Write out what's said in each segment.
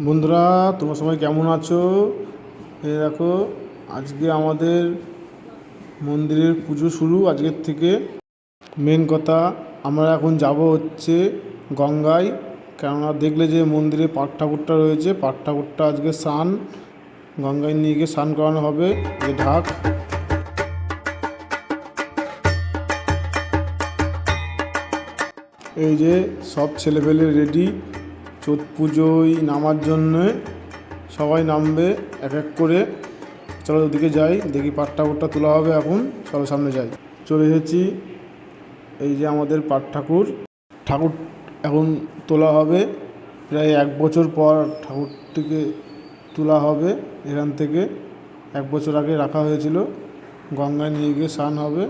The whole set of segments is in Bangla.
বন্ধুরা, তোমরা সবাই কেমন আছো? এই দেখো, আজকে আমাদের মন্দিরের পুজো শুরু আজকের থেকে। মেন কথা, আমরা এখন যাব হচ্ছে গঙ্গায়। কেননা দেখলে যে মন্দিরে পাট ঠাকুরটা রয়েছে, পাট ঠাকুরটা আজকে স্নান, গঙ্গায় নিয়ে গিয়ে স্নান করানো হবে। যে ঢাক, এই যে সব ছেলেপেলে রেডি ছট পুজোয় নামার জন্যে। সবাই নামবে এক এক করে। চলো ওদিকে যাই, দেখি পাট ঠাকুরটা তোলা হবে এখন। চলো সামনে যাই। চলে এসেছি, এই যে আমাদের পাট ঠাকুর। ঠাকুর এখন তোলা হবে। প্রায় 1 বছর পর ঠাকুরটিকে তোলা হবে এখান থেকে। 1 বছর আগে রাখা হয়েছিল, গঙ্গায় নিয়ে গিয়ে স্নান হবে।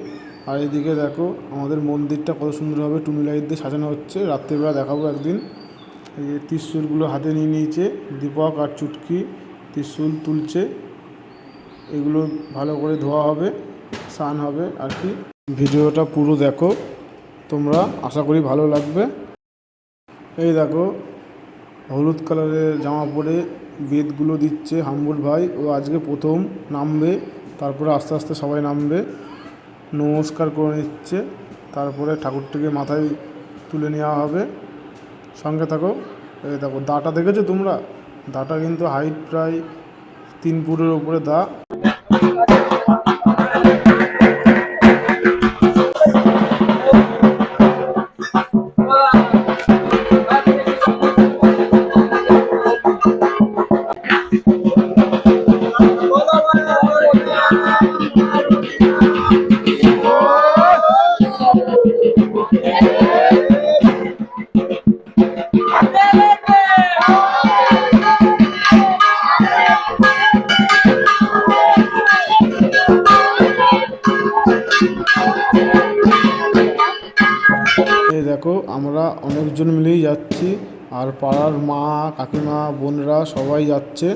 আর এইদিকে দেখো আমাদের মন্দিরটা কত সুন্দরভাবে টুনি লাইট দিয়ে সাজানো হচ্ছে। রাত্রিবেলা দেখাবো একদিন। এই যে ত্রিশূলগুলো হাতে নিয়ে নিয়েছে দীপক আর চুটকি, ত্রিশূল তুলছে। এগুলো ভালো করে ধোয়া হবে, স্নান হবে আর কি। ভিডিওটা পুরো দেখো তোমরা, আশা করি ভালো লাগবে। এই দেখো, হলুদ কালারের জামা পরে বেদগুলো দিচ্ছে হাম্বুল ভাই। ও আজকে প্রথম নামবে, তারপরে আস্তে আস্তে সবাই নামবে। নমস্কার করে নিচ্ছে, তারপরে ঠাকুরটিকে মাথায় তুলে নেওয়া হবে। সঙ্গে থাকো। এই দেখো দাটা দেখেছো তোমরা? দাটা কিন্তু হাইট প্রায় 3 ফুটের উপরে দা। এই দেখো, আমরা অনেকজন মিলেই যাচ্ছি, আর পাড়ার মা কাকিমা বোনরা সবাই যাচ্ছে।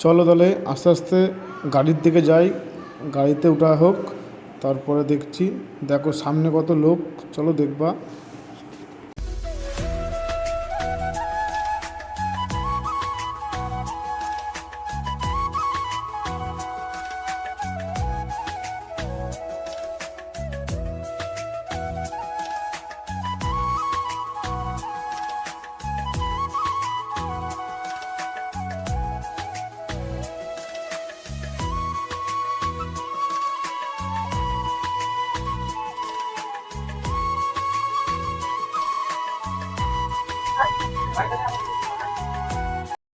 চলো তাহলে আস্তে আস্তে গাড়ির দিকে যাই, গাড়িতে ওঠা হোক, তারপরে দেখছি। দেখো সামনে কত লোক, চলো দেখবা।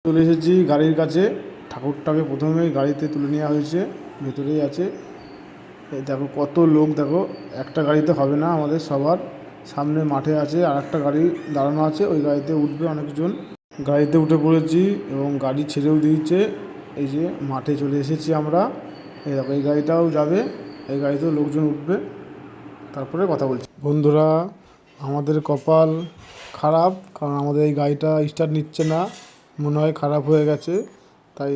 চলে এসেছি গাড়ির কাছে। ঠাকুরটাকে প্রথমেই গাড়িতে তুলে নেওয়া হয়েছে, ভেতরেই আছে। এই দেখো কত লোক, দেখো একটা গাড়িতে হবে না আমাদের সবার। সামনে মাঠে আছে আর একটা গাড়ি দাঁড়ানো আছে, ওই গাড়িতে উঠবে অনেকজন। গাড়িতে উঠে পড়েছি এবং গাড়ি ছেড়েও দিয়েছে। এই যে মাঠে চলে এসেছি আমরা। এই দেখো এই গাড়িটাও যাবে, এই গাড়িতেও লোকজন উঠবে, তারপরে কথা বলছি। বন্ধুরা, আমাদের কপাল খারাপ, কারণ আমাদের এই গাড়িটা স্টার্ট নিচ্ছে না, মনে হয় খারাপ হয়ে গেছে। তাই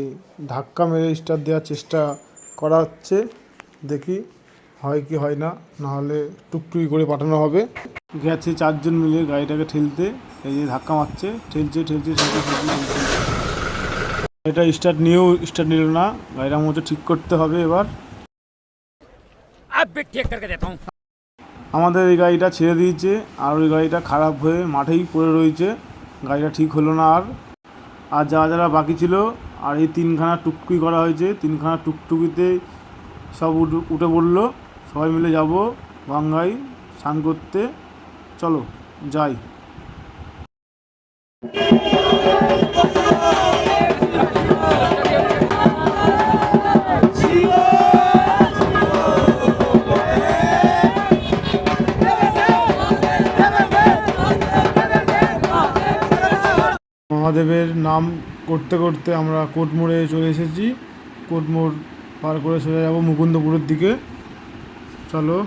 ধাক্কা মেরে স্টার্ট দেওয়ার চেষ্টা করা হচ্ছে, দেখি হয় কি হয় না। নাহলে টুকটুকি করে পাঠানো হবে। গেছে 4 জন মিলে গাড়িটাকে ঠেলতে। এই যে ধাক্কা মারছে, ঠেলছে ঠেলছে ঠেলছে ঠেলছে ঠেলছে। এটা স্টার্ট নিয়েও স্টার্ট নিল না। গাড়িটা মতো ঠিক করতে হবে এবার। আমাদের এই গাড়িটা ছেড়ে দিয়েছে, আর ওই গাড়িটা খারাপ হয়ে মাঠেই পড়ে রয়েছে। গাড়িটা ঠিক হলো না। আর যারা যারা বাকি ছিল, আর এই 3খানা টুকটুকি করা হয়েছে, 3খানা টুকটুকিতে সব উঠে পড়লো। সবাই মিলে যাব গঙ্গায় স্নান করতে। চলো যাই। মহাদেবের নাম করতে করতে আমরা কোটমোড়ে চলে এসেছি। কোটমোড় পার করে চলে যাব মুকুন্দপুরের দিকে। চলো।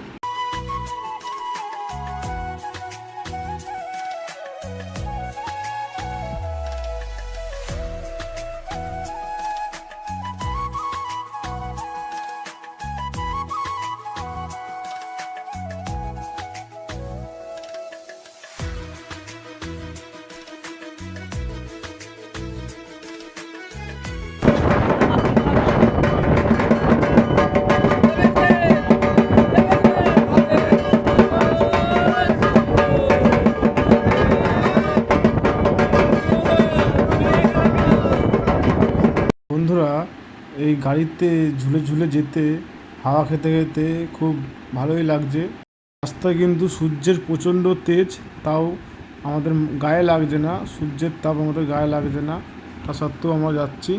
এই গাড়িতে ঝুলে ঝুলে যেতে, হাওয়া খেতে খেতে খুব ভালোই লাগছে। রাস্তায় কিন্তু সূর্যের প্রচণ্ড তেজ, তাও আমাদের গায়ে লাগছে না, সূর্যের তাপ আমাদের গায়ে লাগছে না, তা সত্ত্বেও আমরা যাচ্ছি।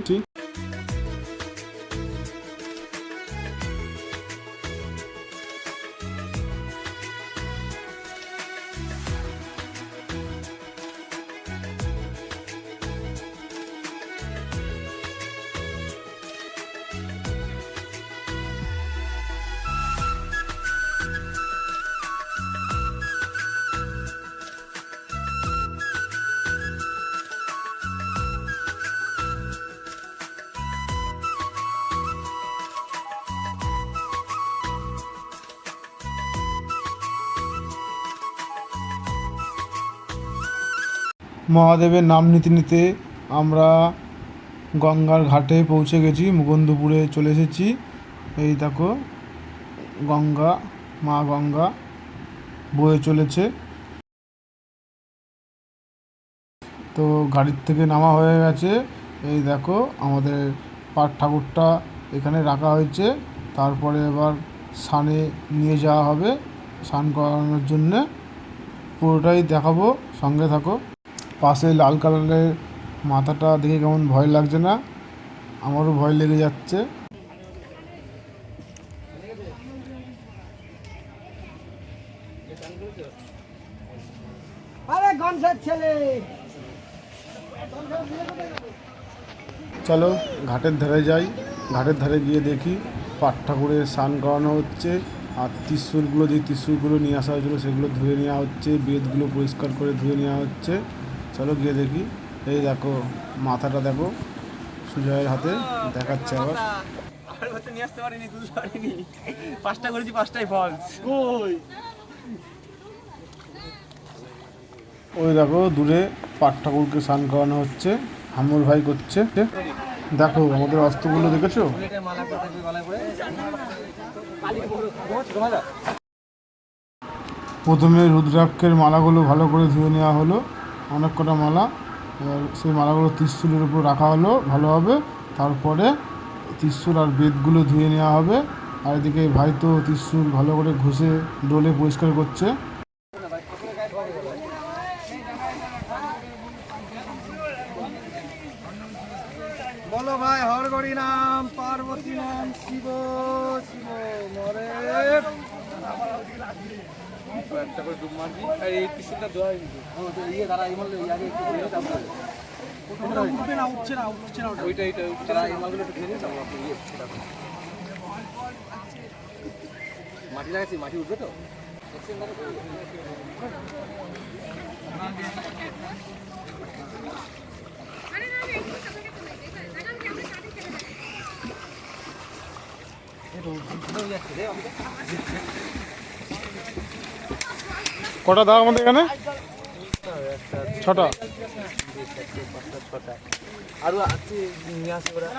মহাদেবের নাম নিতে নিতে আমরা গঙ্গার ঘাটে পৌঁছে গেছি, মুকুন্দপুরে চলে এসেছি। এই দেখো গঙ্গা, মা গঙ্গা বয়ে চলেছে। তো গাড়ির থেকে নামা হয়ে গেছে। এই দেখো আমাদের পাট ঠাকুরটা এখানে রাখা হয়েছে, তারপরে এবার স্নানে নিয়ে যাওয়া হবে স্নান করানোর জন্যে। পুরোটাই দেখাবো, সঙ্গে থাকো। পাশে লাল কালারের মাথাটা দেখে কেমন ভয় লাগছে না? আমারও ভয় লেগে যাচ্ছে। চলো ঘাটের ধারে যাই। ঘাটের ধারে গিয়ে দেখি পাট ঠাকুরের স্নান করানো হচ্ছে, আর ত্রিশূলগুলো, যে ত্রিশূলগুলো নিয়ে আসা হয়েছিলো সেগুলো ধুয়ে নেওয়া হচ্ছে, বেদগুলো পরিষ্কার করে ধুয়ে নেওয়া হচ্ছে। চলো গিয়ে দেখি। এই দেখো মাথাটা দেখো সুজয়ের হাতে দেখাচ্ছে। আবার নিয়ে আসতে পারিনি, তুলতে পারিনি, পাঁচটা করেছি, পাঁচটাই ফলস। ওই দেখো দূরে পাট ঠাকুরকে স্নান করানো হচ্ছে, হামুর ভাই করছে। দেখো আমাদের অস্ত্রগুলো দেখেছো? প্রথমে রুদ্রাক্ষের মালাগুলো ভালো করে ধুয়ে নেওয়া হলো, অনেক কটা মালা। এবার সেই মালাগুলো ত্রিশূলের উপর রাখা হলো ভালোভাবে। তারপরে ত্রিশূল আর বেদগুলো ধুয়ে নেওয়া হবে। আর এদিকে ভাই তো ত্রিশূল ভালো করে ঘষে ডলে পরিষ্কার করছে। বলো ভাই, হর হরি নাম, পার্বতী নাম, শিব শিব মরে। একটা করে ডুব মারবি, আর এই পিছনটা দেওয়া ইয়ে দাঁড়া, এই মাল আগে একটু করে তারপরে উঠবে না, উঠছে না, উঠছে না, ওইটা এইটা উঠছে না, এই মালগুলো একটু ভেঙে যাবো। আপনি ইয়ে মাটি লাগাচ্ছি, মাটি উঠবে তো। কটা দাও আমাদের এখানে? ছটা। আরো আছে নিয়ে আসে ওরা।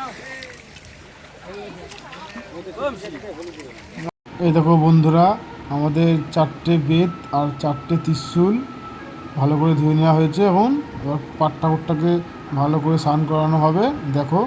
এই দেখো বন্ধুরা, আমাদের 4টে বেদ আর 4টে ত্রিশূল ভালো করে ধুয়ে নেওয়া হয়েছে, এবং এবার পাট ঠাকুরটাকে ভালো করে স্নান করানো হবে। দেখো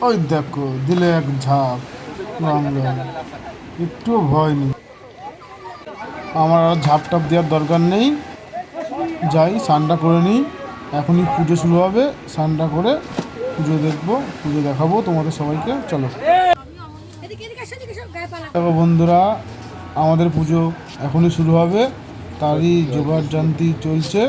ওই দেখো দিলে এক ঝাঁপ গঙ্গা, একটুও ভয় নেই। আমার আর ঝাঁপ টাপ দেওয়ার দরকার নেই, যাই স্নানটা করে নিই। এখনই পুজো শুরু হবে, স্নানটা করে পুজো দেখবো, পুজো দেখাবো তোমাদের সবাইকে। চলো দেখো বন্ধুরা, আমাদের পুজো এখনই শুরু হবে, তারই জোগাড় জান্তি চলছে।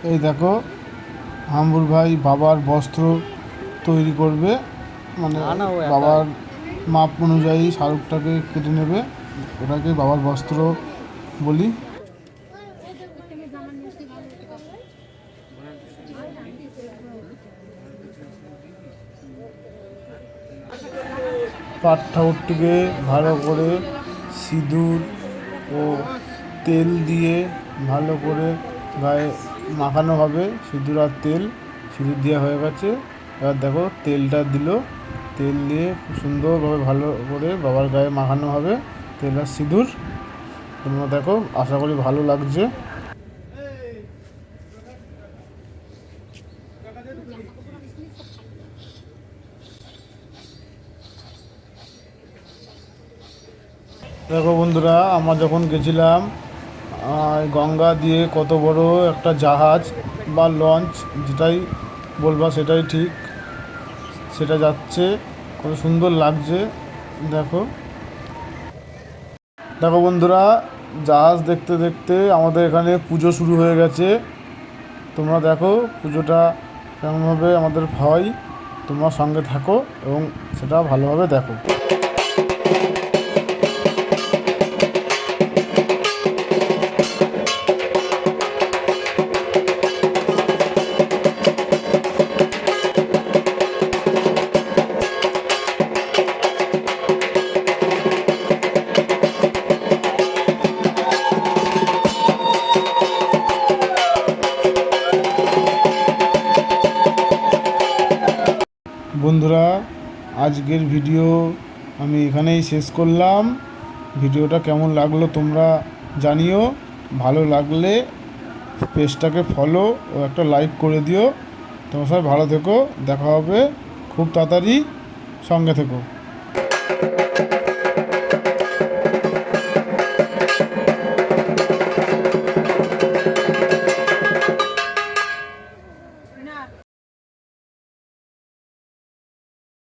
এই দেখো হাম্বুর ভাই বাবার বস্ত্র তৈরি করবে, মানে বাবার মাপ অনুযায়ী শাহরুখটাকে কেটে নেবে, ওটাকে বাবার বস্ত্র বলি। পাট ঠাকুরটিকে ভালো করে সিঁদুর ও তেল দিয়ে ভালো করে গায়ে মাখানো হবে। সিঁদুর আর তেল, সিঁদুর দেওয়া হয়ে গেছে, এবার দেখো তেলটা দিল, তেল দিয়ে খুব সুন্দরভাবে ভালো করে বাবার গায়ে মাখানো হবে তেল আর সিঁদুর। তোমরা দেখো, আশা করি ভালো লাগছে। দেখো বন্ধুরা, আমরা যখন গেছিলাম গঙ্গা দিয়ে কত বড় একটা জাহাজ বা লঞ্চ, যেটাই বলবা সেটাই ঠিক, সেটা যাচ্ছে, কত সুন্দর লাগছে। দেখো দেখো বন্ধুরা, জাহাজ দেখতে দেখতে আমাদের এখানে পুজো শুরু হয়ে গেছে। তোমরা দেখো পুজোটা কেমনভাবে আমাদের হয়, তোমরা সঙ্গে থাকো এবং সেটা ভালোভাবে দেখো। বন্ধুরা, আজকের ভিডিও আমি এখানেই শেষ করলাম। ভিডিওটা কেমন লাগলো তোমরা জানিও, ভালো লাগলে পেজটাকে ফলো ও একটা লাইক করে দিও। তোমরা সবাই ভালো থেকো, দেখা হবে খুব তাড়াতাড়ি, সঙ্গে থেকো।